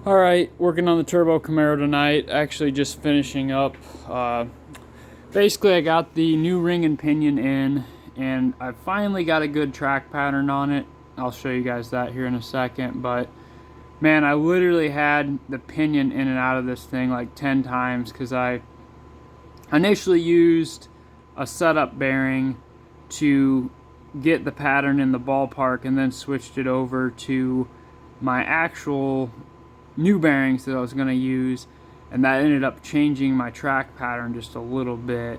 Alright, working on the Turbo Camaro tonight. Actually just finishing up. Basically I got the new ring and pinion in, and I finally got a good track pattern on it. I'll show you guys that here in a second, but man, I literally had the pinion in and out of this thing like 10 times because I initially used a setup bearing to get the pattern in the ballpark and then switched it over to my actual new bearings that I was going to use, and that ended up changing my track pattern just a little bit.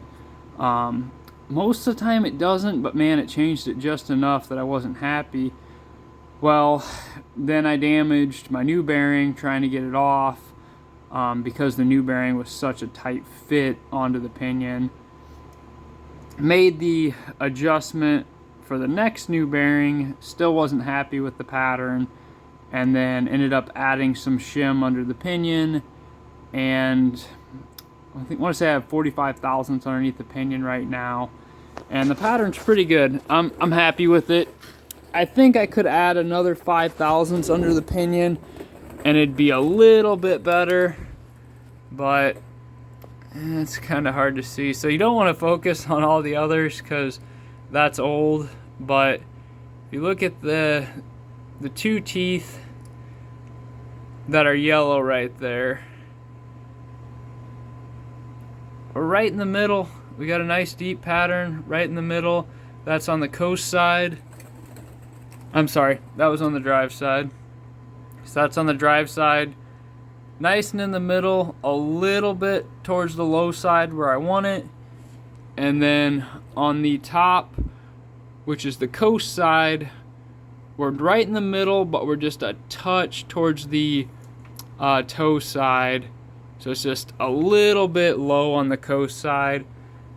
Most of the time it doesn't, but man, it changed it just enough that I wasn't happy. Well, then I damaged my new bearing trying to get it off because the new bearing was such a tight fit onto the pinion. Made the adjustment for the next new bearing, still wasn't happy with the pattern, and then ended up adding some shim under the pinion, and I want to say I have 45 thousandths underneath the pinion right now, and the pattern's pretty good. I'm happy with it. I think I could add another 5 thousandths under the pinion and it'd be a little bit better, but it's kind of hard to see. So you don't want to focus on all the others because that's old, but if you look at the two teeth that are yellow right there, right in the middle, we got a nice deep pattern right in the middle. That's on the coast side. I'm sorry, that was on the drive side. So that's on the drive side. Nice and in the middle, a little bit towards the low side where I want it. And then on the top, which is the coast side, we're right in the middle, but we're just a touch towards the toe side. So it's just a little bit low on the coast side,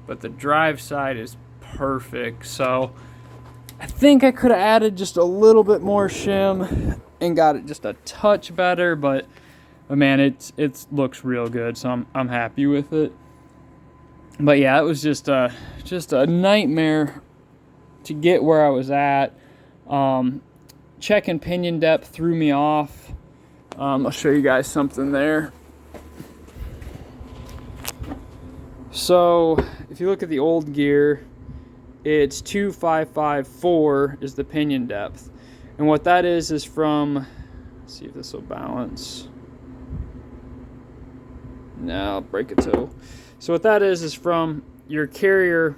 but the drive side is perfect. So I think I could have added just a little bit more shim and got it just a touch better, but man, it looks real good, so I'm happy with it. But yeah, it was just a nightmare to get where I was at. Checking pinion depth threw me off. I'll show you guys something there. So if you look at the old gear, it's 2554 is the pinion depth. And what that is from, let's see if this will balance. No, I'll break a toe. So what that is from your carrier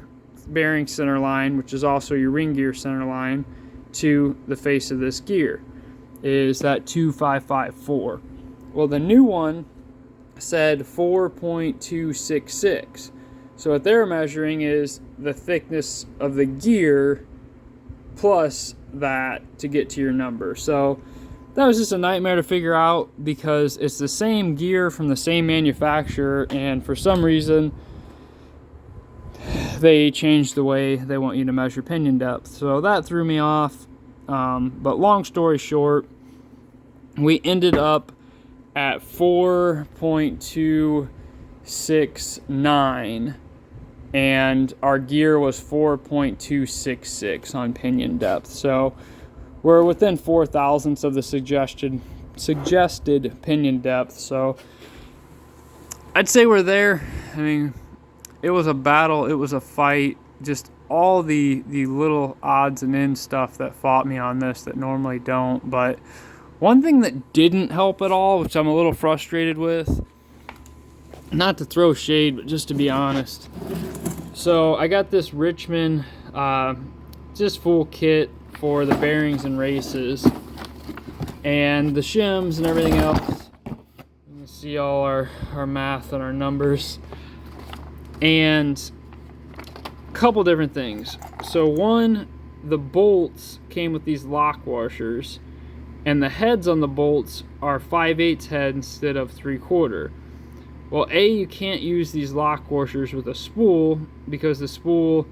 bearing center line, which is also your ring gear center line, to the face of this gear, is that 2554. Well, the new one said 4.266. So what they're measuring is the thickness of the gear plus that to get to your number. So that was just a nightmare to figure out because it's the same gear from the same manufacturer, and for some reason they changed the way they want you to measure pinion depth. So that threw me off. But long story short, we ended up at 4.269 and our gear was 4.266 on pinion depth. So we're within 4 thousandths of the suggested pinion depth. So I'd say we're there. I mean, it was a battle, it was a fight, just all the little odds and ends stuff that fought me on this that normally don't. But one thing that didn't help at all, which I'm a little frustrated with, not to throw shade, but just to be honest. So I got this Richmond just full kit for the bearings and races and the shims and everything else. You can see all our math and our numbers. And a couple different things. So one, the bolts came with these lock washers, and the heads on the bolts are 5/8 head instead of 3/4. Well, you can't use these lock washers with a spool because the spool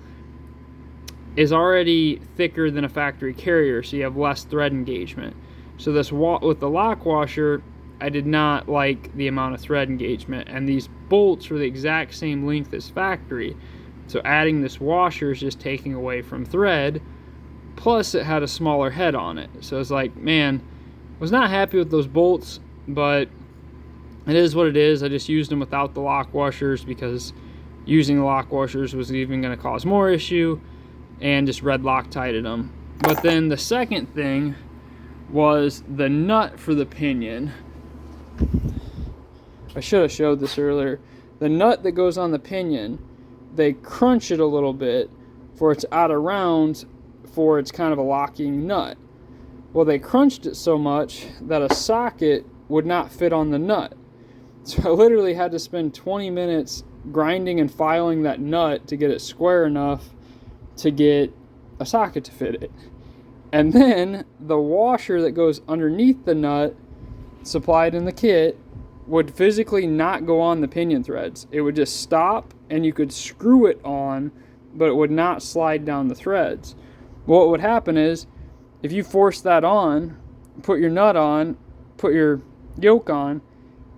is already thicker than a factory carrier, so you have less thread engagement. So this with the lock washer, I did not like the amount of thread engagement, and these bolts were the exact same length as factory. So adding this washer is just taking away from thread, plus it had a smaller head on it. So it's like, man, was not happy with those bolts. but it is what it is. I just used them without the lock washers because using the lock washers was even going to cause more issue, and just red Loctited them. But then the second thing was the nut for the pinion. I should have showed this earlier. The nut that goes on the pinion, they crunch it a little bit for it's out of rounds, for it's kind of a locking nut. Well, they crunched it so much that a socket would not fit on the nut. So I literally had to spend 20 minutes grinding and filing that nut to get it square enough to get a socket to fit it. And then the washer that goes underneath the nut, supplied in the kit, would physically not go on the pinion threads. It would just stop, and you could screw it on, but it would not slide down the threads. What would happen is, if you force that on, put your nut on, put your yoke on,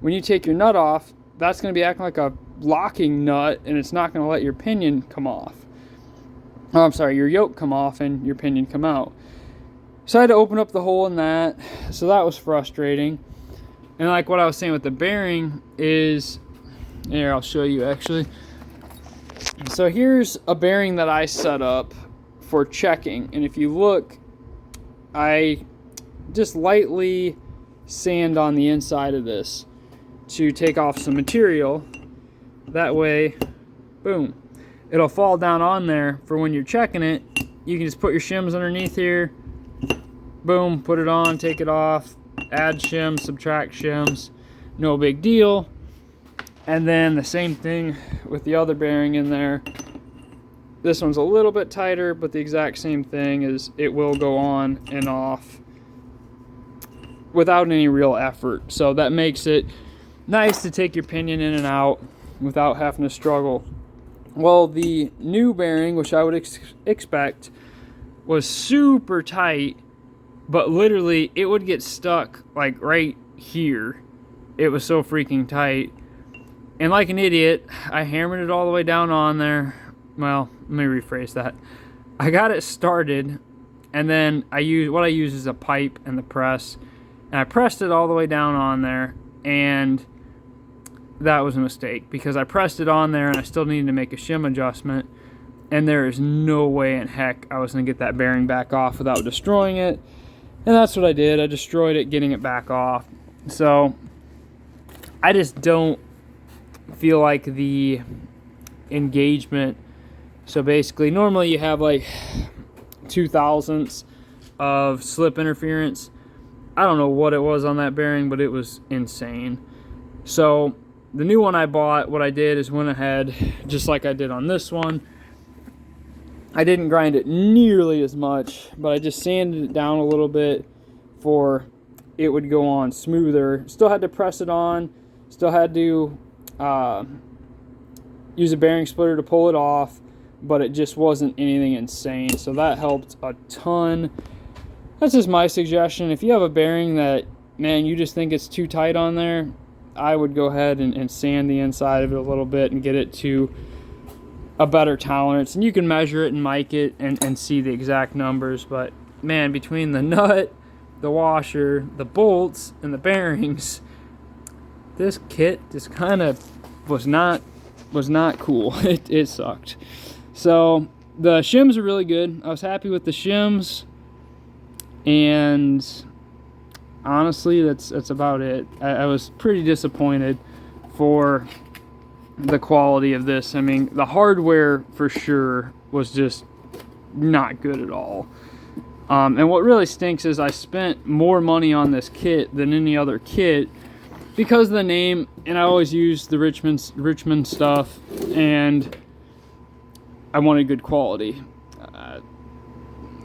when you take your nut off, that's going to be acting like a locking nut, and it's not going to let your pinion come off. Oh, I'm sorry, your yoke come off and your pinion come out. So I had to open up the hole in that, so that was frustrating. And like what I was saying with the bearing is, here, I'll show you actually. So here's a bearing that I set up for checking, and if you look, I just lightly sand on the inside of this to take off some material. That way, boom, it'll fall down on there for when you're checking it. You can just put your shims underneath here, boom, put it on, take it off, add shims, subtract shims, no big deal. And then the same thing with the other bearing in there. This one's a little bit tighter, but the exact same thing is it will go on and off without any real effort. So that makes it nice to take your pinion in and out without having to struggle. Well, the new bearing, which I would expect, was super tight, but literally it would get stuck like right here. It was so freaking tight. And like an idiot, I hammered it all the way down on there. Well, let me rephrase that. I got it started, and then I use is a pipe and the press, and I pressed it all the way down on there, and that was a mistake because I pressed it on there and I still needed to make a shim adjustment, and there is no way in heck I was going to get that bearing back off without destroying it. And that's what I did. I destroyed it getting it back off. So I just don't feel like the engagement. So basically, normally you have like 0.002 of slip interference. I don't know what it was on that bearing, but it was insane. So the new one I bought, what I did is went ahead, just like I did on this one. I didn't grind it nearly as much, but I just sanded it down a little bit for it would go on smoother. Still had to press it on, still had to use a bearing splitter to pull it off, but it just wasn't anything insane. So that helped a ton. That's just my suggestion. If you have a bearing that, man, you just think it's too tight on there, I would go ahead and sand the inside of it a little bit and get it to a better tolerance. And you can measure it and mic it and see the exact numbers. But man, between the nut, the washer, the bolts, and the bearings, this kit just kind of was not cool. It sucked. So the shims are really good. I was happy with the shims, and honestly, that's about it. I was pretty disappointed for the quality of this. I mean, the hardware for sure was just not good at all. And what really stinks is I spent more money on this kit than any other kit because of the name, and I always use the Richmond stuff, and I wanted good quality.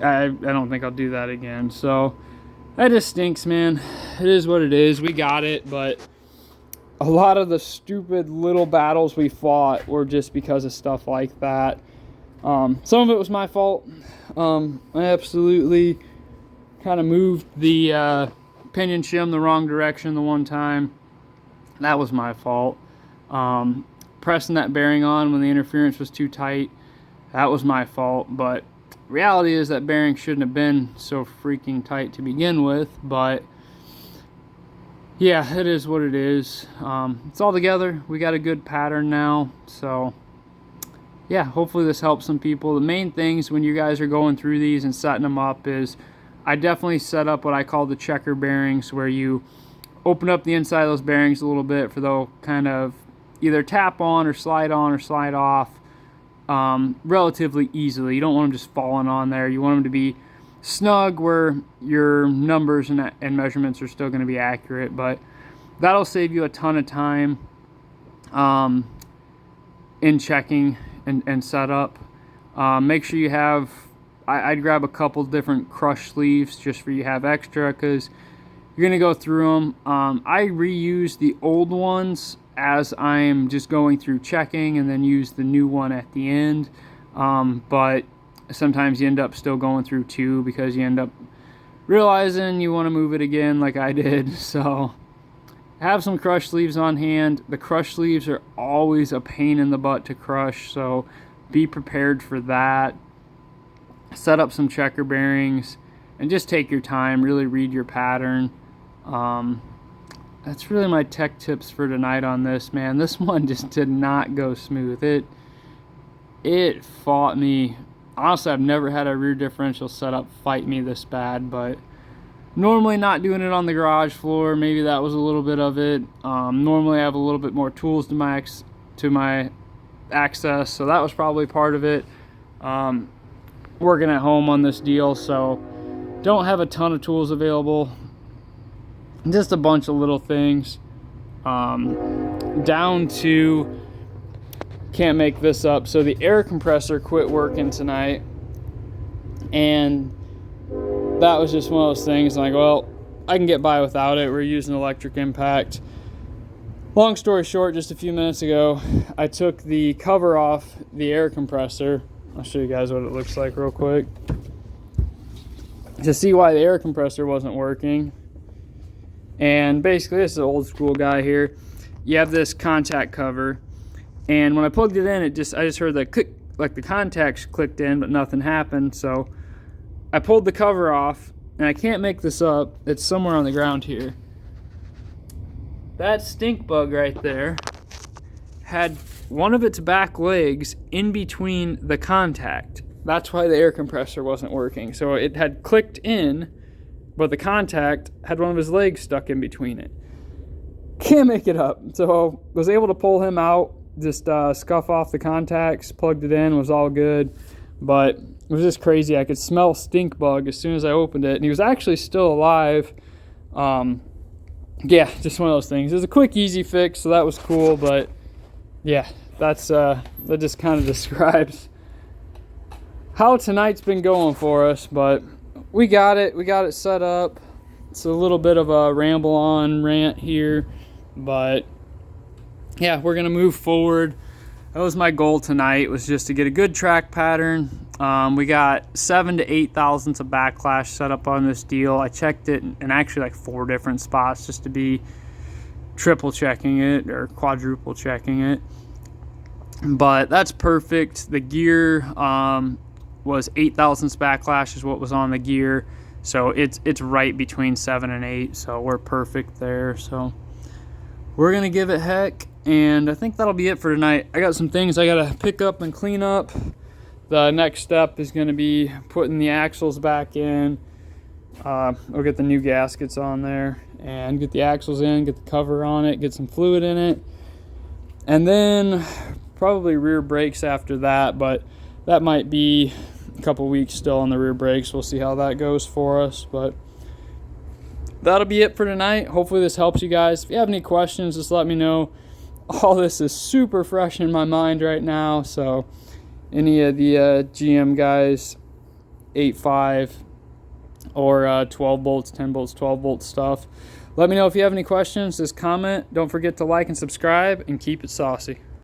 I don't think I'll do that again. So that just stinks, man. It is what it is. We got it, but a lot of the stupid little battles we fought were just because of stuff like that. Some of it was my fault. I absolutely kind of moved the pinion shim the wrong direction the one time. That was my fault. Pressing that bearing on when the interference was too tight, that was my fault. But reality is that bearing shouldn't have been so freaking tight to begin with. But yeah, it is what it is. It's all together. We got a good pattern now, so yeah, hopefully this helps some people. The main things when you guys are going through these and setting them up is I definitely set up what I call the checker bearings, where you open up the inside of those bearings a little bit for they'll kind of either tap on or slide off relatively easily. You don't want them just falling on there. You want them to be snug where your numbers and measurements are still going to be accurate, but that'll save you a ton of time in checking and setup. Make sure you have, I'd grab a couple different crush sleeves just for you have extra, because you're going to go through them. I reuse the old ones as I'm just going through checking, and then use the new one at the end. But sometimes you end up still going through two because you end up realizing you want to move it again like I did. So have some crush sleeves on hand. The crush sleeves are always a pain in the butt to crush, so be prepared for that. Set up some checker bearings and just take your time, really read your pattern. That's really my tech tips for tonight on this, man. This one just did not go smooth. It fought me. Honestly, I've never had a rear differential setup fight me this bad, but normally not doing it on the garage floor, maybe that was a little bit of it. Normally I have a little bit more tools to my access, so that was probably part of it. Working at home on this deal, so don't have a ton of tools available. Just a bunch of little things. Down to, can't make this up, so the air compressor quit working tonight, and that was just one of those things like, well, I can get by without it. We're using electric impact. Long story short, just a few minutes ago, I took the cover off the air compressor. I'll show you guys what it looks like real quick to see why the air compressor wasn't working. And basically, this is an old school guy here. You have this contact cover, and when I plugged it in, I just heard the click, like the contacts clicked in, but nothing happened. So I pulled the cover off, and I can't make this up. It's somewhere on the ground here. That stink bug right there had one of its back legs in between the contact. That's why the air compressor wasn't working. So it had clicked in, but the contact had one of his legs stuck in between it. Can't make it up. So was able to pull him out, just scuff off the contacts, plugged it in, was all good. But it was just crazy. I could smell stink bug as soon as I opened it, and he was actually still alive. Yeah, just one of those things. It was a quick, easy fix, so that was cool. But yeah, that just kind of describes how tonight's been going for us. But we got it set up. It's a little bit of a ramble on rant here, but yeah, we're gonna move forward. That was my goal tonight, was just to get a good track pattern. We got 7 to 8 thousandths of backlash set up on this deal. I checked it in actually like 4 different spots just to be triple checking it or quadruple checking it. But that's perfect. The gear was 8 thousandths backlash is what was on the gear. So it's right between 7 and 8. So we're perfect there. So we're going to give it heck. And I think that'll be it for tonight. I got some things I got to pick up and clean up. The next step is going to be putting the axles back in. We'll get the new gaskets on there and get the axles in, get the cover on it, get some fluid in it. And then probably rear brakes after that, but that might be a couple weeks still on the rear brakes. We'll see how that goes for us. But that'll be it for tonight. Hopefully this helps you guys. If you have any questions, just let me know. All this is super fresh in my mind right now, so any of the GM guys, 8.5 or 12 bolts, 10 bolts, 12 volt stuff, let me know if you have any questions. Just comment. Don't forget to like and subscribe, and keep it saucy.